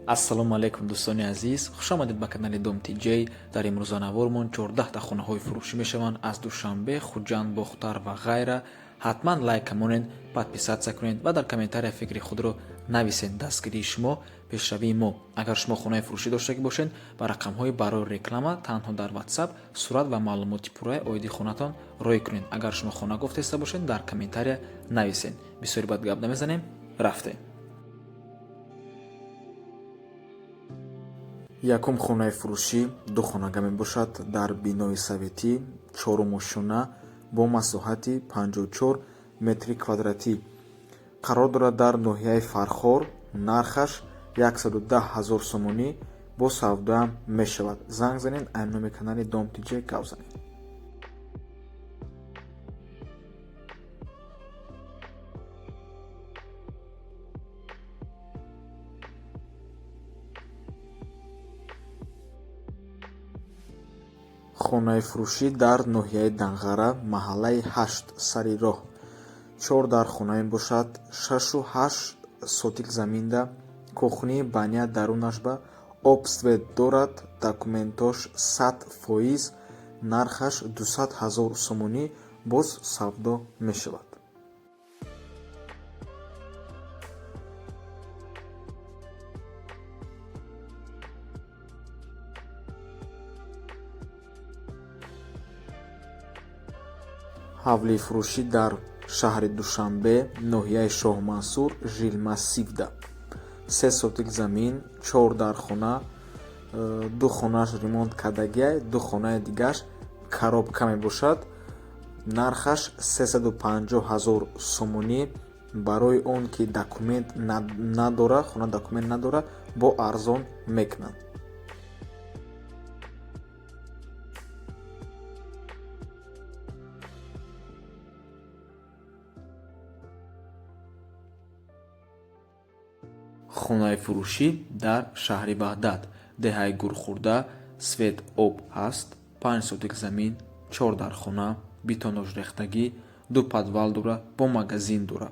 ассалому алайкум дӯстони азиз, хушомадед ба канали Dom TJ. дар имрӯзанавормон 14 хонаҳои фурӯшӣ мешаванд аз Душанбе, Хуҷанд, Бохтар ва ғайра. ҳатман лайка монед, подписатсия кунед ва дар комментария фикри худро нависед. дастгирии шумо пешравии мо. агар шумо хонаи фурӯшӣ доштагӣ бошед, ба рақамҳои барои реклама танҳо дар WhatsApp сурат ва маълумоти пурраи оиди хонатон рой кунед. агар шумо хона гуфтеста бошед, дар комментария нависед. бисёри бад гап намезанем, рафтем. якум хонаи фурӯшӣ ду хонага мебошад дар бинои советӣ, чорумошона бо масоҳати 54 метри квадратӣ. қарор дорад дар ноҳияи Фархор. нархаш 110 000 сомонӣ бо савдоам мешавад. занг занед, айбноми канали Dom TJ гап занед. хонаи фурӯшӣ дар ноҳияи Данғара, маҳаллаи 8 сари роҳ. 4 дар хона мебошад. 6.8 сотик заминда, кухни, баня дарунаш ба обсвет дорад. документош 100%. нархаш 200 000 сомонӣ боз савдо мешавад. ҳавлии фурӯшӣ дар шаҳри Душанбе, ноҳияи Шоҳмансур, Жилмассивда. 3 сотик замин, 4 дар хона, 2 хонааш ремонт кардагиай, 2 хонаи дигааш коробка мебошад. нархаш 350 000 сомонӣ. барои он ки документ надора, хона документ надора, бо арзон мекунанд. хонаи фурӯшӣ дар шаҳри Ваҳдат, деҳаи Гурхурда, свет об ҳаст. 5 сотик замин, 4 дар хона, битонош рехтагӣ, 2 подвал дора, бо магазин дора.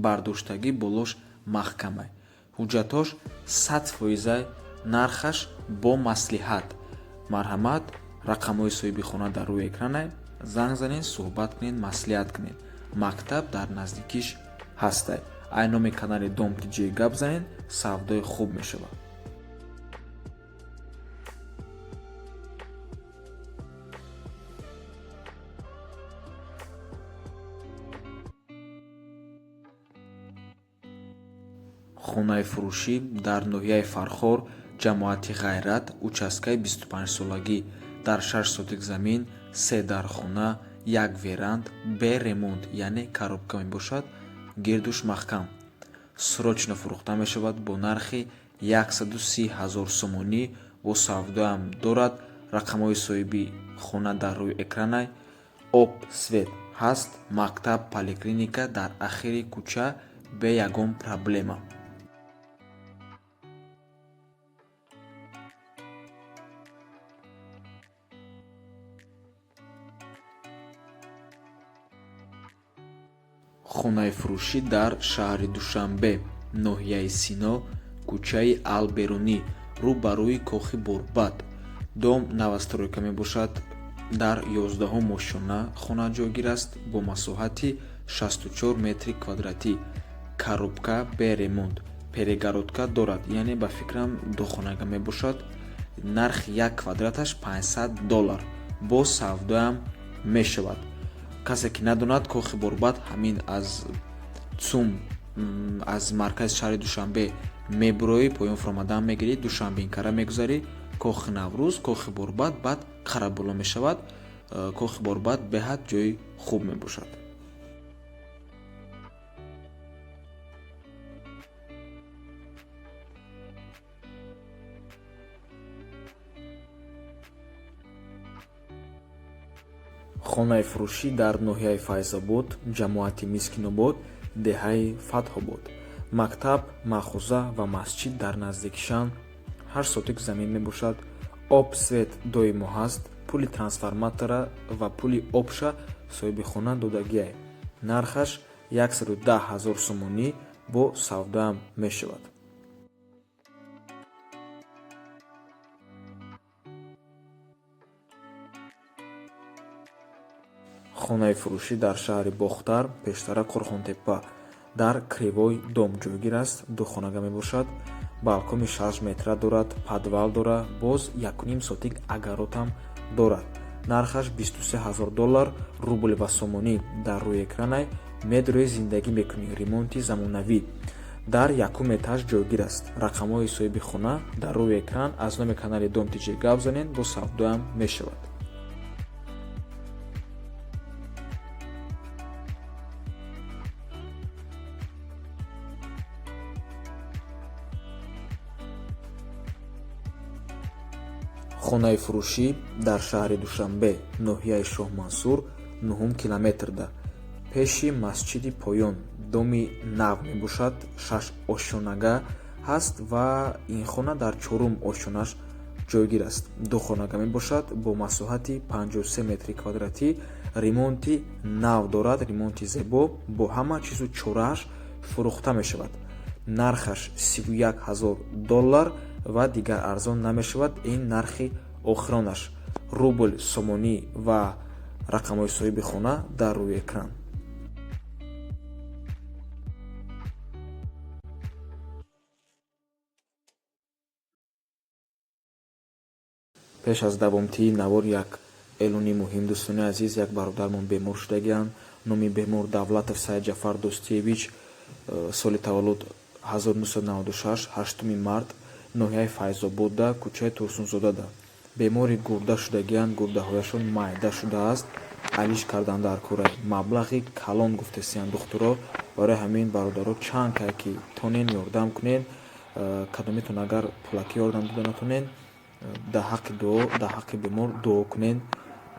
бардоштагӣ болош маҳкамай. ҳуҷҷатош 100%. нархаш бо маслиҳат. марҳамат, рақамҳои соҳиби хона дар рӯи экранай. занг занед, суҳбат кунед, маслиҳат кунед. мактаб дар наздикиш ҳастай. айноми канали Dom TJ гап занед, савдои хуб мешавад. хонаи фурӯшӣ дар ноҳияи Фархор, ҷамоати Ғайрат, участкаи 25-солагӣ, дар 6 сотик замин, 3 дар хона, 1 веранд, бе ремонт, яъне коробка мебошад, гирдуш маҳкам. срочно фурӯхта мешавад бо нархи 130 000 сомонӣ бо савдоам дорад. рақамҳои соҳиби хона дар рӯи экранай. об свет ҳаст. мактаб, поликлиника дар ахири кӯча бе ягон проблема. хонаи фурӯшӣ дар шаҳри Душанбе, ноҳияи Сино, кӯчаи Алберунӣ, рӯ ба рӯи кохи Борбад. дом навастройка мебошад. дар 11 мошона хона ҷойгир аст бо масоҳати 64 метри квадратӣ. коробка бе ремонт. перегородка дорад, яъне ба фикрам духонага мебошад. нархи 1 квадраташ $500 бо савдоам мешавад. касе ки надонад, кохи Борбад ҳамин аз цум аз маркази шаҳри Душанбе мебуроӣ, поён фуромадан мегирӣ, Душанбинкара мегузарӣ, кохи Наврӯз, кохи Борбад, баъд қарабуло мешавад. кохи Борбад беҳад ҷои хуб мебошад. хонаи фурӯшӣ дар ноҳияи Файзобод, ҷамоати Мискинобод, деҳаи Фатҳобод. мактаб, махӯза ва масҷид дар наздикишанд. 8 сотик замин мебошад. об свет доимо ҳаст. пули трансформатора ва пули обша соҳиби хона додагиай. нархаш 110 000 сомонӣ бо савдоам мешавад. хонаи фурӯшӣ дар шаҳри Бохтар, пештара Қурғонтеппа, дар Кривой дом ҷойгир аст. Духонага мебошад. Балкони 6 метра дорад, подвал дорад, боз 1.5 сотик агаротам дорад. Нархаш $23000 рубл ва сомонӣ. Дар рӯи экранай медрои зиндагӣ мекунӣ, ремонти замонавӣ. Дар якум этаж ҷойгир аст. Рақамҳои соҳиби хона дар рӯи экран. Аз номи канали Дом Тиҷи гап занед, бо савдоам мешавад. хонаи фурӯшӣ дар шаҳри Душанбе, ноҳияи Шоҳмансур, 9 километрда, пеши масҷиди Поён. Доми нав мебошад. 6 ошхонага ҳаст ва ин хона дар 4 ошхонаш ҷойгир аст. Духонага мебошад бо масоҳати 53 метри квадратӣ. Ремонти нав дорад, ремонти зебо, бо ҳама чизу чорааш фурӯхта мешавад. Нархаш $31000 ва дигар арзон намешавад. Ин нархи охиронаш. Рубл, сомонӣ ва рақамҳои соҳиби хона дар рӯи экран. пеш аз давомтии навор як эълони муҳим. Дӯстони азиз, як бародармон бемор шудагианд. номи бемор Давлатов Саидҷафар Достиевич, соли таваллуд 1996, 8 март, ноҳияи Файзободда, кӯчаи Турсунзодада. бемори гурда шудагианд. Гурдаҳояшон майда шудааст. алиш кардан дар кора. маблағи калон гуфтесиянд духтуро. барои ҳамин бародаро чанд кай ки тонен ёрдам кунен, кадометон агар пулакӣ ёрдам дода натонен, дар ҳаққи дуо, дар ҳаққи бемор дуо кунен.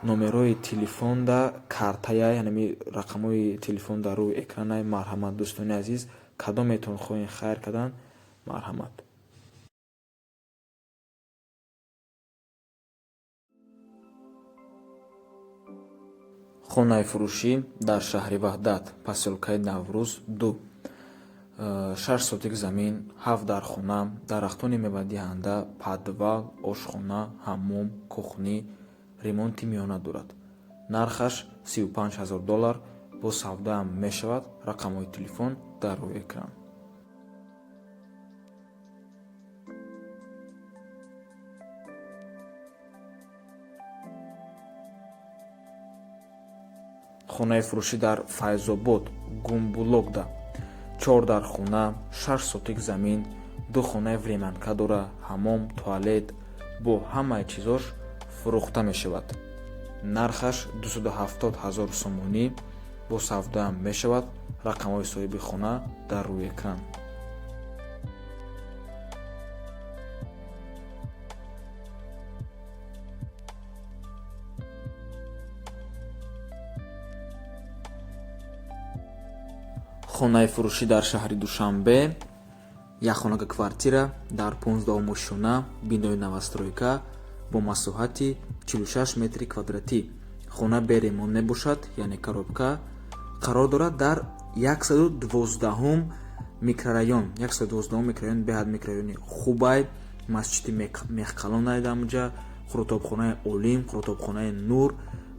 номерои телефонда картая, яъне рақамҳои телефон дар рӯи экранай. марҳамат дӯстони азиз, кадометон хоҳен хайр кардан. марҳамат. хонаи фурӯшӣ дар шаҳри Ваҳдат, посёлкаи Наврӯз 2, 6 сотик замин, 7 дар хона, дарахтони мевадиҳанда, подвал, ошхона, ҳаммом, кухнӣ, ремонти миёна дорад. нархаш $35000 бо савдаам мешавад. рақамҳои телефон дар рӯи экран. хонаи фурӯшӣ дар Файзобод, Гумбулокда, 4 дар хона, 6 сотик замин, 2 хонаи времянка дора, ҳаммом, туалет, бо ҳамаи чизош фурӯхта мешавад. нархаш $270000 сомонӣ бо савдаам мешавад. рақамҳои соҳиби хона дар рӯи экран. хонаи фурӯшӣ дар шаҳри Душанбе, якхонага квартира дар 15 ошхона, бинои новостройка, бо масоҳати 46 метри квадратӣ. хона бе ремонт мебошад, яъне коробка. қарор дорад дар 112 микрорайон. 112 микрорайон беҳад микрорайони хубай. масҷиди мехқалон айдамуҷа, хӯротобхонаи Олим, хӯротобхонаи Нур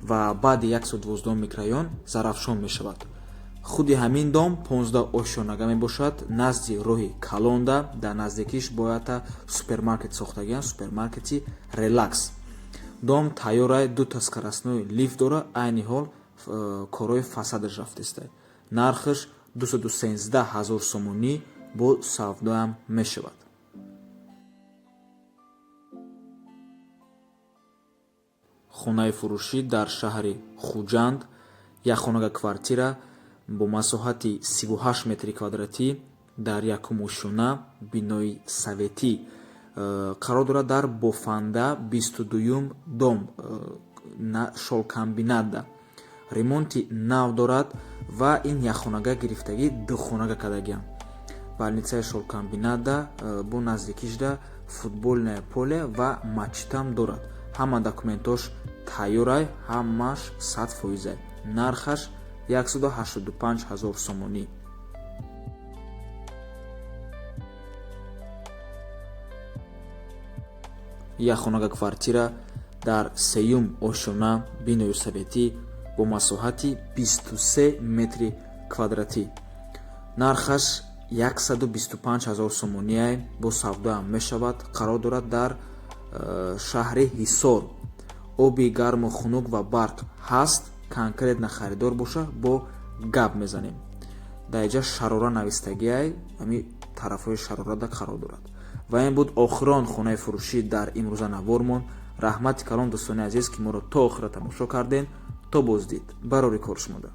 ва баъди 112 микрорайон зарафшон мешавад. худи ҳамин дом 15 ошхонага мебошад. назди роҳи Калонда, дар наздикиш боята супермаркет сохтагианд, супермаркети Релакс. дом тайёрай, 2 скоростной лифт дора. айни ҳол корои фасадаш рафтестай. нархаш $213000 сомонӣ бо савдоам мешавад. хонаи фурӯшӣ дар шаҳри Хуҷанд, якхонага квартира бо масоҳати 38 метри квадратӣ, дар якум ошхона, бинои советӣ. қарор дорад дар Бофанда, 22 дом, шолкамбинада. ремонти нав дорад ва ин якхонага гирифтагӣ духонага кардагианд. балницаи шолкамбинада бо наздикишда футболное поле ва мачитам дорад. ҳама документош тайёрай, ҳамаш 100%. нархаш $185000 сомонӣ. якхонага квартира дар 3 ошхона, бинои советӣ, бо бо масоҳати 23 метри квадратӣ. нархаш 125 000 сомонияе. бо савдоам мешавад. қарор дорад дар шаҳри ҳисор. оби гарму хунук ва барқ ҳаст. конкретна харидор боша бо гап мезанем. дар инҷа шарора навистагиай, ами тарафҳои шарорада қарор дорад. ва ин буд охирон хонаи фурӯшӣ дар имрӯза навормон. раҳмати калон дӯстони азиз ки моро то охира тамошо карден. то боздид. барори кор шумода.